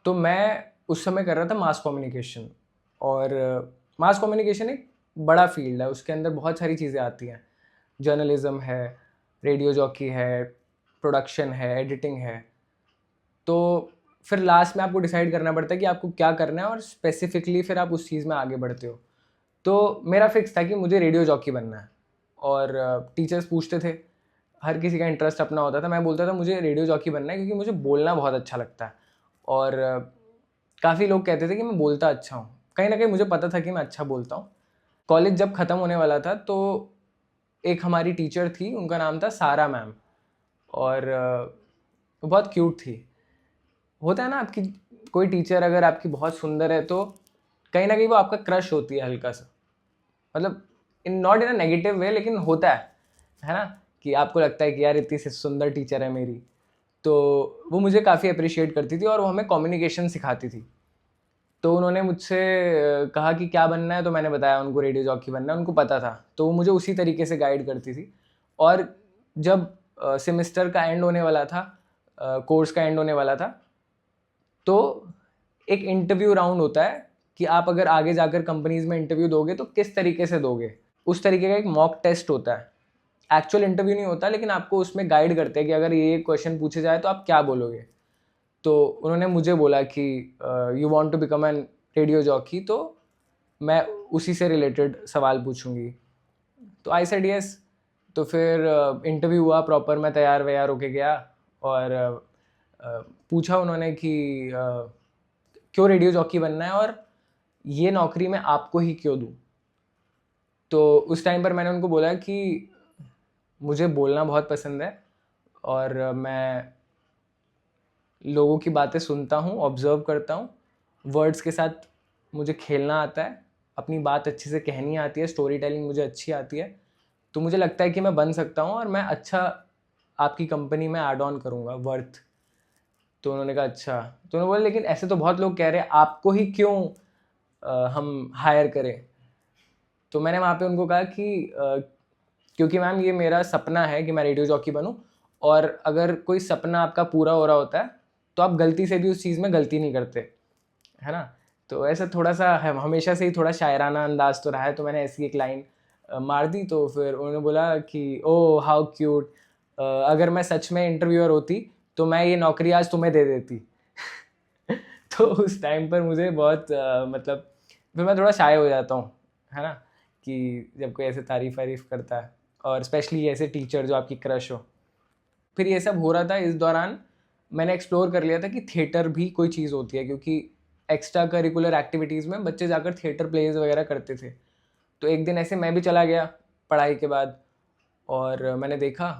तो मैं उस समय कर रहा था मास कम्युनिकेशन। और मास कम्युनिकेशन एक बड़ा फील्ड है, उसके अंदर बहुत सारी चीज़ें आती हैं। जर्नलिज्म है, रेडियो जॉकी है, प्रोडक्शन है, एडिटिंग है। तो फिर लास्ट में आपको डिसाइड करना पड़ता है कि आपको क्या करना है और स्पेसिफिकली फिर आप उस चीज़ में आगे बढ़ते हो। तो मेरा फिक्स था कि मुझे रेडियो जॉकी बनना है। और टीचर्स पूछते थे, हर किसी का इंटरेस्ट अपना होता था। मैं बोलता था मुझे रेडियो जॉकी बनना है क्योंकि मुझे बोलना बहुत अच्छा लगता है। और काफ़ी लोग कहते थे कि मैं बोलता अच्छा हूँ। कहीं ना कहीं मुझे पता था कि मैं अच्छा बोलता हूँ। कॉलेज जब ख़त्म होने वाला था तो एक हमारी टीचर थी, उनका नाम था सारा मैम। और वो बहुत क्यूट थी। होता है ना, आपकी कोई टीचर अगर आपकी बहुत सुंदर है तो कहीं ना कहीं वो आपका क्रश होती है हल्का सा। मतलब in not in a negative way, लेकिन होता है ना, कि आपको लगता है कि यार इतनी सुंदर टीचर है मेरी। तो वो मुझे काफ़ी अप्रिशिएट करती थी और वो हमें कम्युनिकेशन सिखाती थी। तो उन्होंने मुझसे कहा कि क्या बनना है, तो मैंने बताया उनको रेडियो जॉकी बनना है। उनको पता था, तो वो मुझे उसी तरीके से गाइड करती थी। और जब सेमेस्टर का एंड होने वाला था, कोर्स का एंड होने वाला था, तो एक इंटरव्यू राउंड होता है कि आप अगर आगे जाकर कंपनीज में इंटरव्यू दोगे तो किस तरीके से दोगे। उस तरीके का एक मॉक टेस्ट होता है। एक्चुअल इंटरव्यू नहीं होता, लेकिन आपको उसमें गाइड करते हैं कि अगर ये क्वेश्चन पूछे जाए तो आप क्या बोलोगे। तो उन्होंने मुझे बोला कि you want to become an radio jockey, तो मैं उसी से रिलेटेड सवाल पूछूंगी। तो आई सेड यस। तो फिर इंटरव्यू हुआ प्रॉपर, मैं तैयार वैयार होके गया। और पूछा उन्होंने कि क्यों रेडियो जॉकी बनना है और ये नौकरी मैं आपको ही क्यों दूँ। तो उस टाइम पर मैंने उनको बोला कि मुझे बोलना बहुत पसंद है और मैं लोगों की बातें सुनता हूँ, ऑब्ज़र्व करता हूँ, वर्ड्स के साथ मुझे खेलना आता है, अपनी बात अच्छे से कहनी आती है, स्टोरी टेलिंग मुझे अच्छी आती है। तो मुझे लगता है कि मैं बन सकता हूँ और मैं अच्छा आपकी कंपनी में ऐड ऑन करूँगा वर्थ। तो उन्होंने कहा अच्छा। तो उन्होंने बोला लेकिन ऐसे तो बहुत लोग कह रहे हैं, आपको ही क्यों हम हायर करें। तो मैंने वहाँ पे उनको कहा कि क्योंकि मैम ये मेरा सपना है कि मैं रेडियो जॉकी बनूं। और अगर कोई सपना आपका पूरा हो रहा होता है तो आप गलती से भी उस चीज़ में गलती नहीं करते, है ना। तो ऐसा थोड़ा सा हमेशा से ही थोड़ा शायराना अंदाज तो रहा है। तो मैंने ऐसी एक लाइन मार दी। तो फिर उन्होंने बोला कि ओ हाउ क्यूट, अगर मैं सच में इंटरव्यूअर होती तो मैं ये नौकरी आज तुम्हें दे देती। तो उस टाइम पर मुझे बहुत मतलब फिर मैं थोड़ा शाय हो जाता हूँ, है ना, कि जब कोई ऐसे तारीफ वारीफ करता है और स्पेशली ऐसे टीचर जो आपकी क्रश हो। फिर ये सब हो रहा था, इस दौरान मैंने एक्सप्लोर कर लिया था कि थिएटर भी कोई चीज़ होती है, क्योंकि एक्स्ट्रा करिकुलर एक्टिविटीज़ में बच्चे जाकर थिएटर प्लेज वगैरह करते थे। तो एक दिन ऐसे मैं भी चला गया पढ़ाई के बाद और मैंने देखा।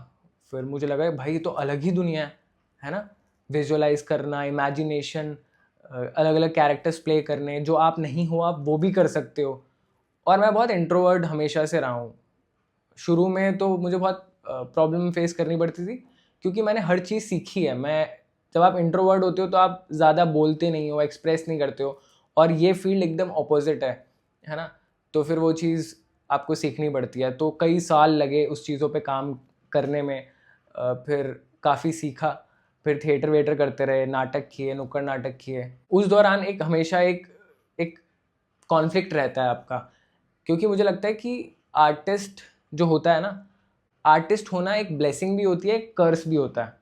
फिर मुझे लगा भाई ये तो अलग ही दुनिया है ना। विजुअलाइज करना, इमेजिनेशन, अलग अलग कैरेक्टर्स प्ले करने, जो आप नहीं हो आप वो भी कर सकते हो। और मैं बहुत इंट्रोवर्ट हमेशा से रहा हूँ। शुरू में तो मुझे बहुत प्रॉब्लम फेस करनी पड़ती थी क्योंकि मैंने हर चीज़ सीखी है। मैं जब आप इंट्रोवर्ट होते हो तो आप ज़्यादा बोलते नहीं हो, एक्सप्रेस नहीं करते हो। और ये फील्ड एकदम ऑपोजिट है ना। तो फिर वो चीज़ आपको सीखनी पड़ती है। तो कई साल लगे उस चीज़ों पे काम करने में। फिर काफ़ी सीखा। फिर थिएटर वेटर करते रहे, नाटक किए, नुक्कड़ नाटक किए। उस दौरान एक हमेशा एक एक कॉन्फ्लिक्ट रहता है आपका, क्योंकि मुझे लगता है कि आर्टिस्ट जो होता है ना, आर्टिस्ट होना एक ब्लेसिंग भी होती है, एक कर्स भी होता है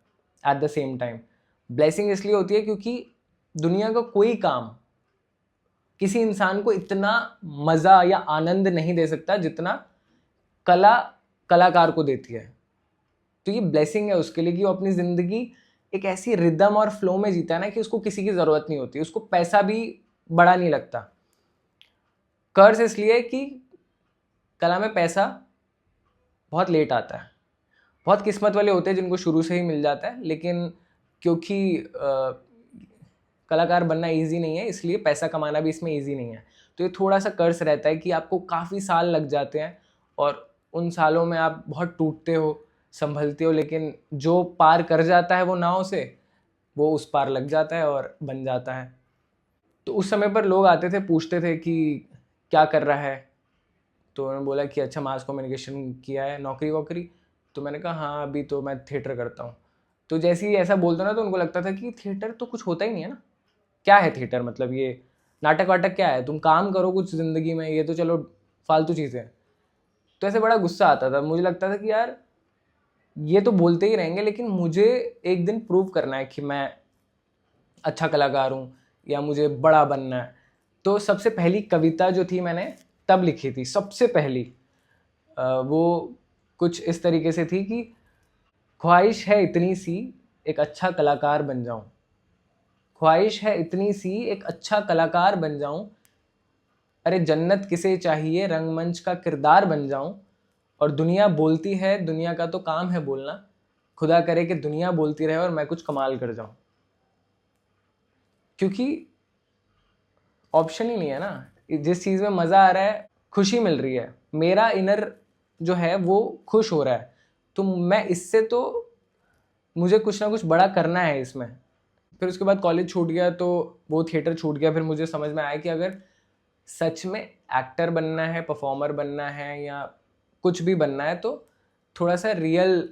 at the same time. Blessing इसलिए होती है क्योंकि दुनिया का कोई काम किसी इंसान को इतना मज़ा या आनंद नहीं दे सकता जितना कला कलाकार को देती है। तो ये ब्लेसिंग है उसके लिए कि वो अपनी ज़िंदगी एक ऐसी रिदम और फ्लो में जीता है ना कि उसको किसी की ज़रूरत नहीं होती, उसको पैसा भी बड़ा नहीं लगता। कर्ज इसलिए कि कला में पैसा बहुत लेट आता है। बहुत किस्मत वाले होते हैं जिनको शुरू से ही मिल जाता है, लेकिन क्योंकि कलाकार बनना इजी नहीं है इसलिए पैसा कमाना भी इसमें इजी नहीं है। तो ये थोड़ा सा कर्ज रहता है कि आपको काफ़ी साल लग जाते हैं और उन सालों में आप बहुत टूटते हो, संभलते हो, लेकिन जो पार कर जाता है वो नाव से, वो उस पार लग जाता है और बन जाता है। तो उस समय पर लोग आते थे, पूछते थे कि क्या कर रहा है। तो उन्होंने बोला कि अच्छा मास कम्युनिकेशन किया है, नौकरी वोकरी। तो मैंने कहा हाँ अभी तो मैं थिएटर करता हूँ। तो जैसे ही ऐसा बोलता ना तो उनको लगता था कि थिएटर तो कुछ होता ही नहीं है ना, क्या है थिएटर, मतलब ये नाटक वाटक क्या है, तुम काम करो कुछ ज़िंदगी में, ये तो चलो फालतू चीज़ें हैं। तो ऐसे बड़ा गुस्सा आता था, मुझे लगता था कि यार ये तो बोलते ही रहेंगे, लेकिन मुझे एक दिन प्रूव करना है कि मैं अच्छा कलाकार हूँ या मुझे बड़ा बनना है। तो सबसे पहली कविता जो थी मैंने तब लिखी थी, सबसे पहली। वो कुछ इस तरीके से थी कि ख्वाहिश है इतनी सी एक अच्छा कलाकार बन जाऊं, ख्वाहिश है इतनी सी एक अच्छा कलाकार बन जाऊं, अरे जन्नत किसे चाहिए रंगमंच का किरदार बन जाऊं, और दुनिया बोलती है, दुनिया का तो काम है बोलना, खुदा करे कि दुनिया बोलती रहे और मैं कुछ कमाल कर जाऊं। क्योंकि ऑप्शन ही नहीं है ना, जिस चीज़ में मज़ा आ रहा है, खुशी मिल रही है, मेरा इनर जो है वो खुश हो रहा है, तो मैं इससे तो मुझे कुछ ना कुछ बड़ा करना है इसमें। फिर उसके बाद कॉलेज छूट गया तो वो थिएटर छूट गया। फिर मुझे समझ में आया कि अगर सच में एक्टर बनना है, परफॉर्मर बनना है या कुछ भी बनना है, तो थोड़ा सा रियल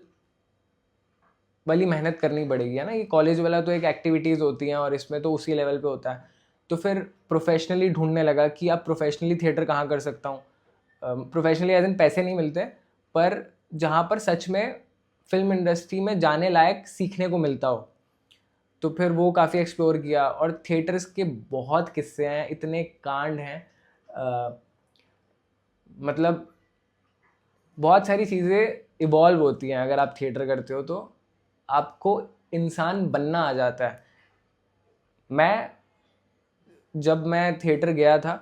वाली मेहनत करनी पड़ेगी, है ना। ये कॉलेज वाला तो एक एक्टिविटीज़ होती हैं और इसमें तो उसी लेवल पे होता है। तो फिर प्रोफेशनली ढूंढने लगा कि अब प्रोफेशनली थिएटर कहाँ कर सकता हूँ। प्रोफेशनली एज इन पैसे नहीं मिलते, पर जहाँ पर सच में फिल्म इंडस्ट्री में जाने लायक सीखने को मिलता हो। तो फिर वो काफ़ी एक्सप्लोर किया, और थिएटर्स के बहुत किस्से हैं, इतने कांड हैं, मतलब बहुत सारी चीज़ें इवॉल्व होती हैं। अगर आप थिएटर करते हो तो आपको इंसान बनना आ जाता है। जब मैं थिएटर गया था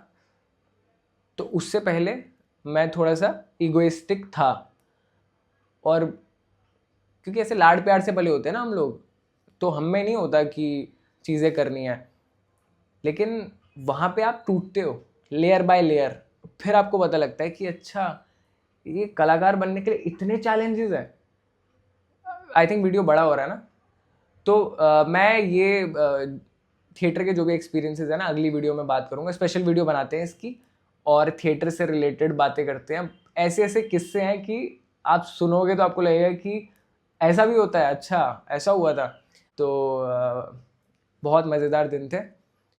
तो उससे पहले मैं थोड़ा सा इगोइस्टिक था, और क्योंकि ऐसे लाड प्यार से पले होते हैं ना हम लोग, तो हम में नहीं होता कि चीज़ें करनी है। लेकिन वहाँ पे आप टूटते हो लेयर बाय लेयर, फिर आपको पता लगता है कि अच्छा ये कलाकार बनने के लिए इतने चैलेंजेस हैं। आई थिंक वीडियो बड़ा हो रहा है ना, तो मैं ये थिएटर के जो भी एक्सपीरियंसेस है ना, अगली वीडियो में बात करूँगा, स्पेशल वीडियो बनाते हैं इसकी, और थिएटर से रिलेटेड बातें करते हैं। ऐसे ऐसे किस्से हैं कि आप सुनोगे तो आपको लगेगा कि ऐसा भी होता है, अच्छा ऐसा हुआ था। तो बहुत मज़ेदार दिन थे।